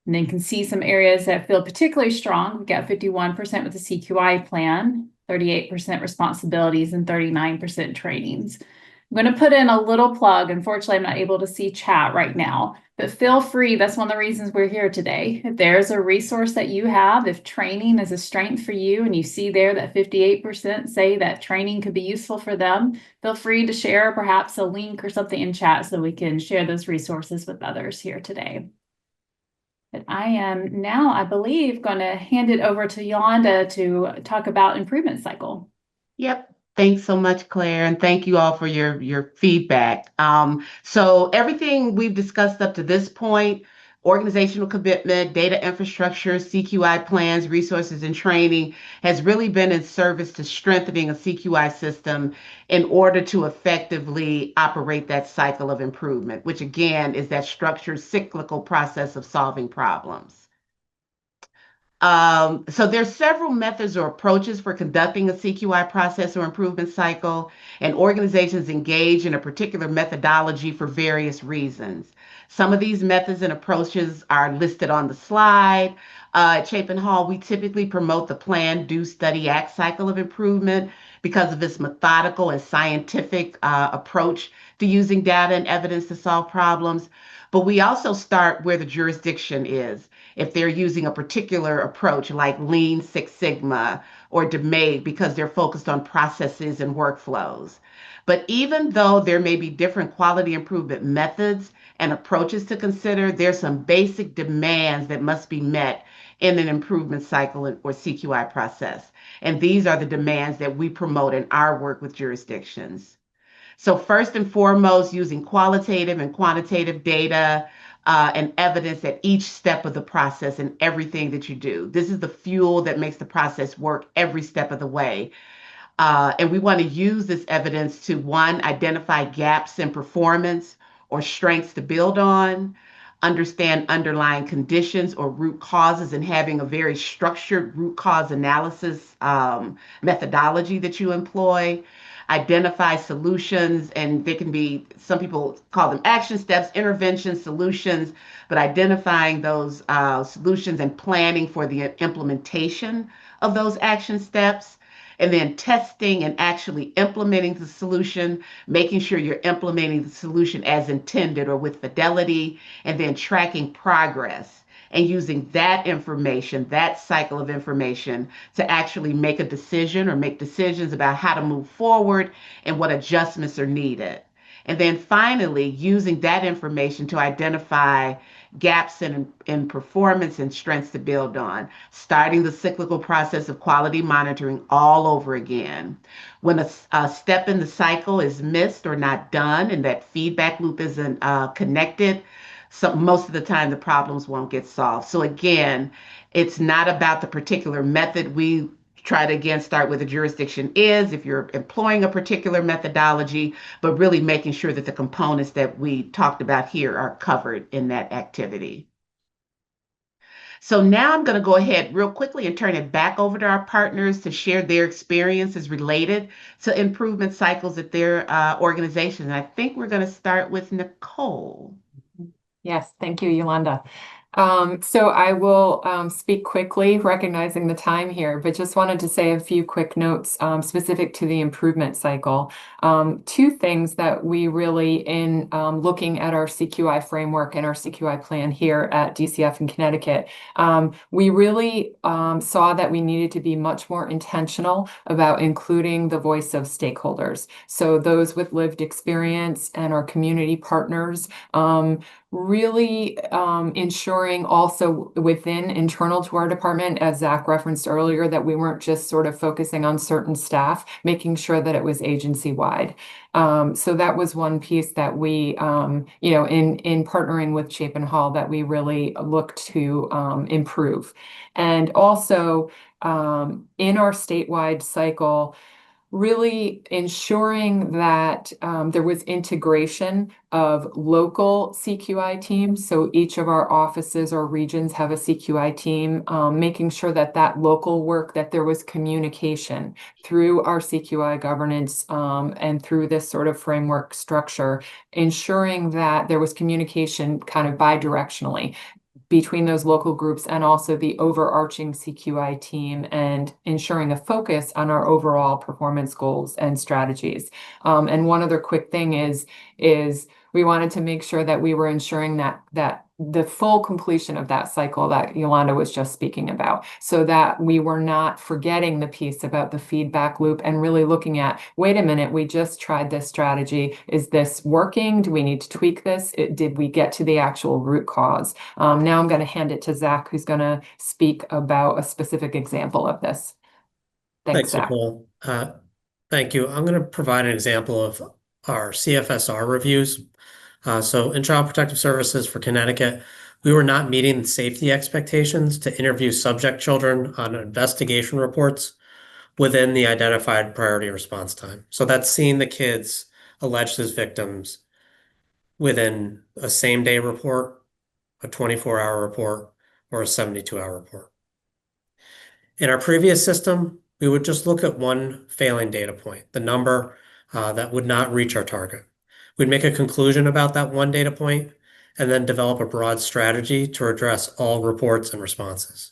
And then you can see some areas that feel particularly strong. We've got 51% with the CQI plan, 38% responsibilities, and 39% trainings. I'm going to put in a little plug. Unfortunately, I'm not able to see chat right now, but feel free. That's one of the reasons we're here today. If there's a resource that you have, if training is a strength for you and you see there that 58% say that training could be useful for them, feel free to share perhaps a link or something in chat so we can share those resources with others here today. But I am now, I believe, going to hand it over to Yolanda to talk about improvement cycle. Yep. Thanks so much, Claire, and thank you all for your feedback. So everything we've discussed up to this point, organizational commitment, data infrastructure, CQI plans, resources, and training has really been in service to strengthening a CQI system in order to effectively operate that cycle of improvement, which again is that structured cyclical process of solving problems. So there's several methods or approaches for conducting a CQI process or improvement cycle, and organizations engage in a particular methodology for various reasons. Some of these methods and approaches are listed on the slide. At Chapin Hall, we typically promote the plan, do, study, act cycle of improvement because of its methodical and scientific approach to using data and evidence to solve problems. But we also start where the jurisdiction is. If they're using a particular approach like Lean Six Sigma or DMAID because they're focused on processes and workflows. But even though there may be different quality improvement methods and approaches to consider, there's some basic demands that must be met in an improvement cycle or CQI process. And these are the demands that we promote in our work with jurisdictions. So first and foremost, using qualitative and quantitative data and evidence at each step of the process and everything that you do. This is the fuel that makes the process work every step of the way. And we want to use this evidence to, one, identify gaps in performance or strengths to build on, understand underlying conditions or root causes, and having a very structured root cause analysis methodology that you employ. Identify solutions, and they can be, some people call them action steps, interventions, solutions, but identifying those solutions and planning for the implementation of those action steps, and then testing and actually implementing the solution, making sure you're implementing the solution as intended or with fidelity, and then tracking progress and using that information, that cycle of information, to actually make a decision or make decisions about how to move forward and what adjustments are needed. And then finally, using that information to identify gaps in performance and strengths to build on, starting the cyclical process of quality monitoring all over again. When a step in the cycle is missed or not done and that feedback loop isn't connected, so most of the time the problems won't get solved. So again, it's not about the particular method. We try to again start where the jurisdiction is if you're employing a particular methodology, but really making sure that the components that we talked about here are covered in that activity. So now I'm going to go ahead real quickly and turn it back over to our partners to share their experiences related to improvement cycles at their organizations. And I think we're going to start with Nicole. Yes, thank you, Yolanda. So I will speak quickly, recognizing the time here, but just wanted to say a few quick notes specific to the improvement cycle. Two things that we really, in looking at our CQI framework and our CQI plan here at DCF in Connecticut, we really saw that we needed to be much more intentional about including the voice of stakeholders. So those with lived experience and our community partners, really ensuring also within internal to our department, as Zach referenced earlier, that we weren't just sort of focusing on certain staff, making sure that it was agency-wide. So that was one piece that we, in partnering with Chapin Hall, that we really looked to improve. And also in our statewide cycle, really ensuring that there was integration of local CQI teams. So each of our offices or regions have a CQI team, making sure that that local work, that there was communication through our CQI governance and through this sort of framework structure, ensuring that there was communication kind of bidirectionally between those local groups and also the overarching CQI team, and ensuring a focus on our overall performance goals and strategies. And one other quick thing is we wanted to make sure that we were ensuring that the full completion of that cycle that Yolanda was just speaking about, so that we were not forgetting the piece about the feedback loop and really looking at, wait a minute, we just tried this strategy. Is this working? Do we need to tweak this? Did we get to the actual root cause? Now I'm going to hand it to Zach, who's going to speak about a specific example of this. Thanks, Zach. Nicole. Thank you. I'm going to provide an example of our CFSR reviews. So in Child Protective Services for Connecticut, we were not meeting safety expectations to interview subject children on investigation reports within the identified priority response time. So that's seeing the kids alleged as victims within a same-day report, a 24-hour report, or a 72-hour report. In our previous system, we would just look at one failing data point, the number that would not reach our target. We'd make a conclusion about that one data point and then develop a broad strategy to address all reports and responses.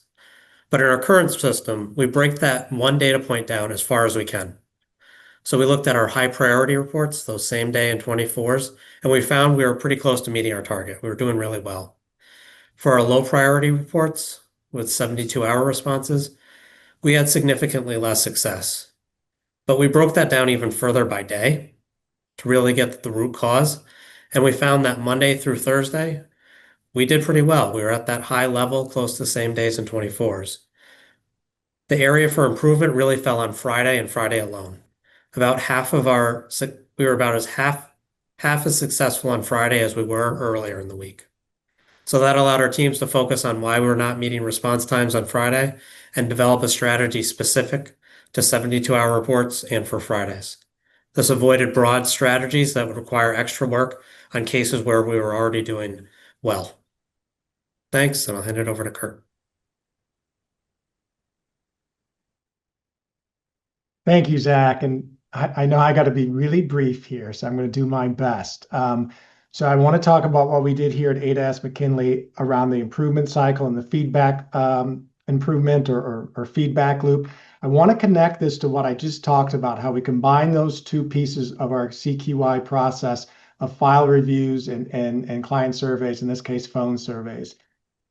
But in our current system, we break that one data point down as far as we can. So we looked at our high priority reports, those same day and 24s, and we found we were pretty close to meeting our target. We were doing really well. For our low priority reports with 72-hour responses, we had significantly less success. But we broke that down even further by day to really get the root cause. And we found that Monday through Thursday, we did pretty well. We were at that high level, close to the same days and 24s. The area for improvement really fell on Friday and Friday alone. About half of we were about half as successful on Friday as we were earlier in the week. So that allowed our teams to focus on why we were not meeting response times on Friday and develop a strategy specific to 72-hour reports and for Fridays. This avoided broad strategies that would require extra work on cases where we were already doing well. Thanks, and I'll hand it over to Kurt. Thank you, Zach. And I know I got to be really brief here, so I'm going to do my best. So I want to talk about what we did here at ADAS McKinley around the improvement cycle and the feedback improvement or feedback loop. I want to connect this to what I just talked about, how we combine those two pieces of our CQI process of file reviews and client surveys, in this case, phone surveys.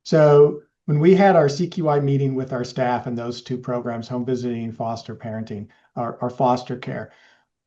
So when we had our CQI meeting with our staff in those two programs, home visiting and foster parenting, our foster care,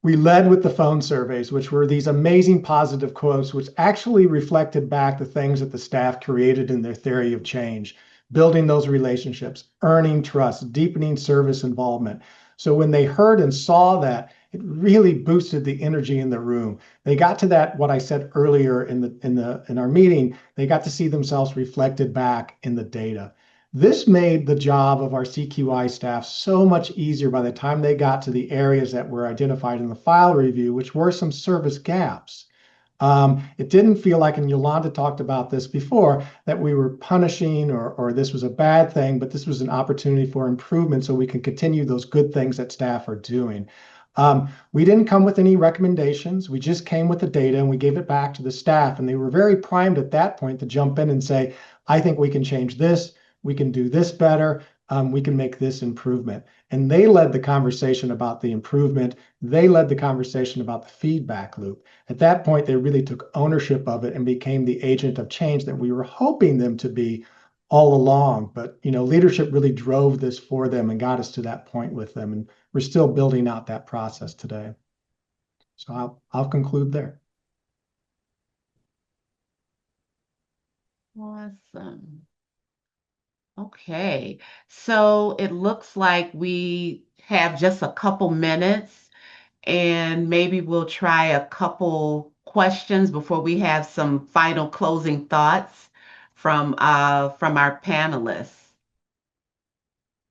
we led with the phone surveys, which were these amazing positive quotes, which actually reflected back the things that the staff created in their theory of change, building those relationships, earning trust, deepening service involvement. So when they heard and saw that, it really boosted the energy in the room. They got to that, what I said earlier in our meeting, they got to see themselves reflected back in the data. This made the job of our CQI staff so much easier by the time they got to the areas that were identified in the file review, which were some service gaps. It didn't feel like, and Yolanda talked about this before, that we were punishing or this was a bad thing, but this was an opportunity for improvement so we can continue those good things that staff are doing. We didn't come with any recommendations. We just came with the data and we gave it back to the staff, and they were very primed at that point to jump in and say, I think we can change this. We can do this better. We can make this improvement. And they led the conversation about the improvement. They led the conversation about the feedback loop. At that point, they really took ownership of it and became the agent of change that we were hoping them to be all along. But, leadership really drove this for them and got us to that point with them. And we're still building out that process today. So I'll conclude there. Awesome. Okay, so it looks like we have just a couple minutes, and maybe we'll try a couple questions before we have some final closing thoughts from our panelists.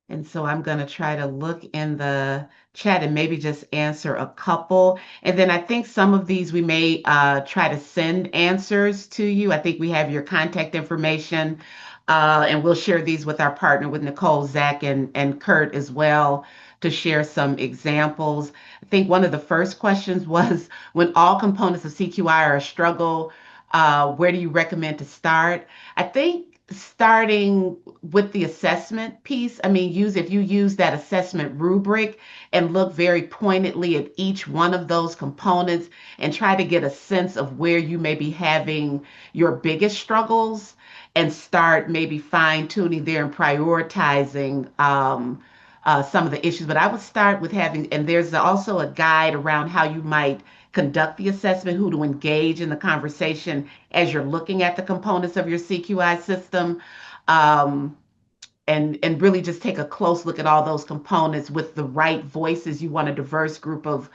And so I'm going to try to look in the chat and maybe just answer a couple. And then I think some of these we may try to send answers to you. I think we have your contact information, and we'll share these with our partner, with Nicole, Zach, and Kurt as well, to share some examples. I think one of the first questions was, when all components of CQI are a struggle, where do you recommend to start? I think starting with the assessment piece, I mean, if you use that assessment rubric and look very pointedly at each one of those components and try to get a sense of where you may be having your biggest struggles, and start maybe fine tuning there and prioritizing some of the issues. But I would start with having, and there's also a guide around how you might conduct the assessment, who to engage in the conversation as you're looking at the components of your CQI system, um, and really just take a close look at all those components with the right voices. You want a diverse group of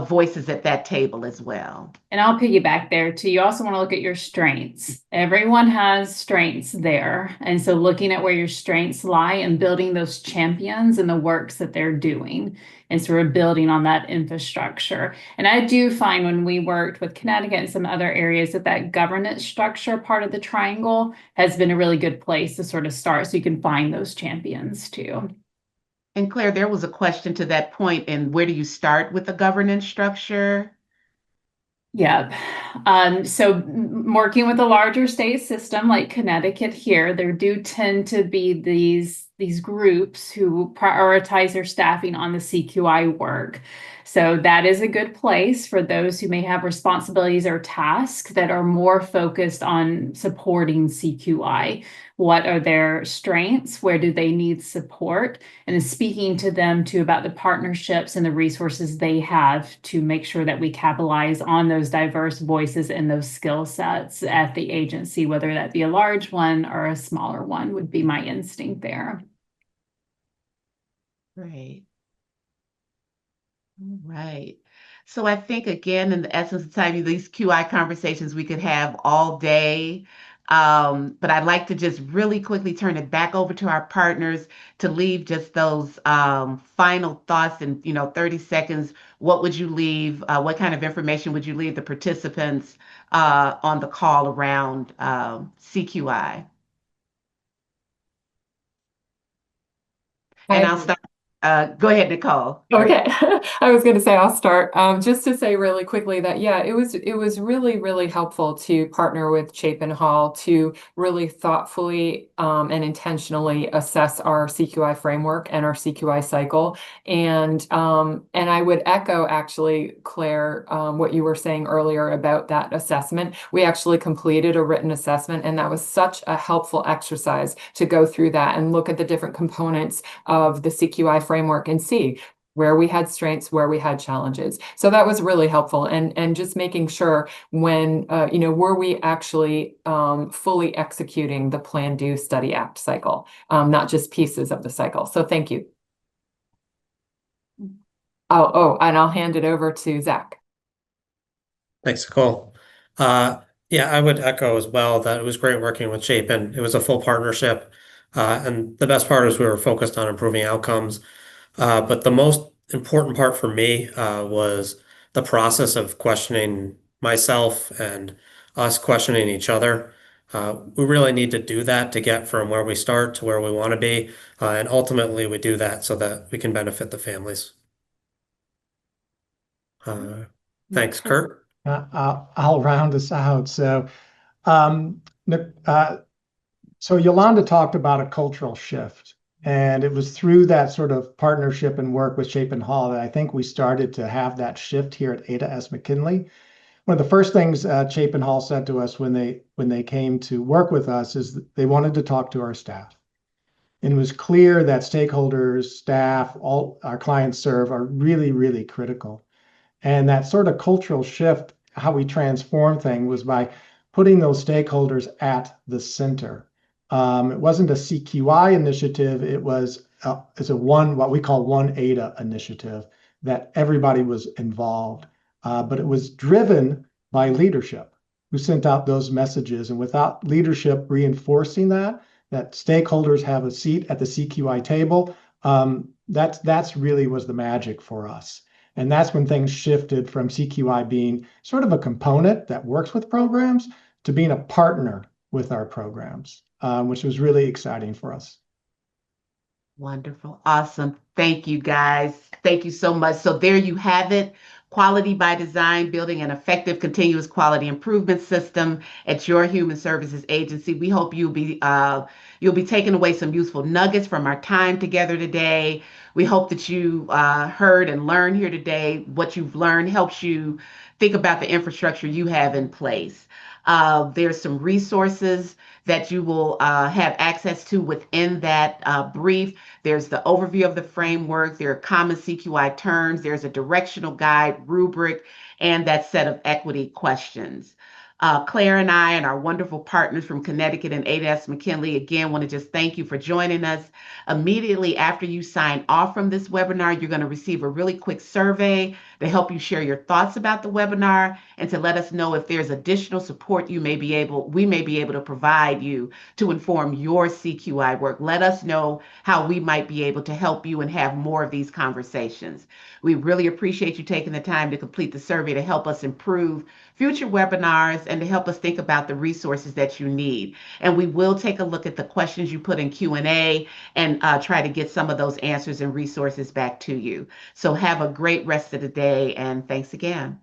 voices at that table as well. And I'll piggyback there too. You also want to look at your strengths. Everyone has strengths there. And so looking at where your strengths lie and building those champions and the works that they're doing, and sort of building on that infrastructure. And I do find when we worked with Connecticut and some other areas that governance structure part of the triangle has been a really good place to sort of start, so you can find those champions too. And Claire, there was a question to that point, and where do you start with the governance structure? Yeah. So working with a larger state system like Connecticut here, there do tend to be these groups who prioritize their staffing on the CQI work. So that is a good place for those who may have responsibilities or tasks that are more focused on supporting CQI. What are their strengths? Where do they need support? And then speaking to them too about the partnerships and the resources they have to make sure that we capitalize on those diverse voices and those skill sets at the agency, whether that be a large one or a smaller one, would be my instinct there. Great. All right. So I think, again, in the essence of time, these QI conversations we could have all day. But I'd like to just really quickly turn it back over to our partners to leave just those final thoughts in 30 seconds. What would you leave? What kind of information would you leave the participants on the call around CQI? And I'll start. Go ahead, Nicole. Okay, I was going to say I'll start. Just to say really quickly that it was really, really helpful to partner with Chapin Hall to really thoughtfully and intentionally assess our CQI framework and our CQI cycle. And I would echo actually, Claire, what you were saying earlier about that assessment. We actually completed a written assessment, and that was such a helpful exercise to go through that and look at the different components of the CQI framework and see where we had strengths, where we had challenges. So that was really helpful. And just making sure when, were we actually fully executing the Plan, Do, Study, Act cycle, not just pieces of the cycle. So thank you. And I'll hand it over to Zach. Thanks, Nicole. Yeah, I would echo as well that it was great working with Chapin. It was a full partnership. And the best part is we were focused on improving outcomes. But the most important part for me was the process of questioning myself and us questioning each other. We really need to do that to get from where we start to where we want to be. And ultimately, we do that so that we can benefit the families. Thanks, Kurt. I'll round this out. So Yolanda talked about a cultural shift. And it was through that sort of partnership and work with Chapin Hall that I think we started to have that shift here at Ada S. McKinley. One of the first things Chapin Hall said to us when they came to work with us is that they wanted to talk to our staff. And it was clear that stakeholders, staff, all our clients serve are really, really critical. And that sort of cultural shift, how we transform things, was by putting those stakeholders at the center. It wasn't a CQI initiative. It was what we call One Ada initiative, that everybody was involved. But it was driven by leadership who sent out those messages. And without leadership reinforcing that stakeholders have a seat at the CQI table, That's really was the magic for us. And that's when things shifted from CQI being sort of a component that works with programs to being a partner with our programs, which was really exciting for us. Wonderful. Awesome. Thank you, guys. Thank you so much. So there you have it. Quality by design, building an effective continuous quality improvement system at your human services agency. We hope you'll be taking away some useful nuggets from our time together today. We hope that you heard and learned here today. What you've learned helps you think about the infrastructure you have in place. There's some resources that you will have access to within that brief. There's the overview of the framework. There are common CQI terms. There's a directional guide, rubric, and that set of equity questions. Claire and I and our wonderful partners from Connecticut and ADAS McKinley, again, want to just thank you for joining us. Immediately after you sign off from this webinar, you're going to receive a really quick survey to help you share your thoughts about the webinar and to let us know if there's additional support we may be able to provide you to inform your CQI work. Let us know how we might be able to help you and have more of these conversations. We really appreciate you taking the time to complete the survey to help us improve future webinars and to help us think about the resources that you need. And we will take a look at the questions you put in Q&A and try to get some of those answers and resources back to you. So have a great rest of the day, and thanks again.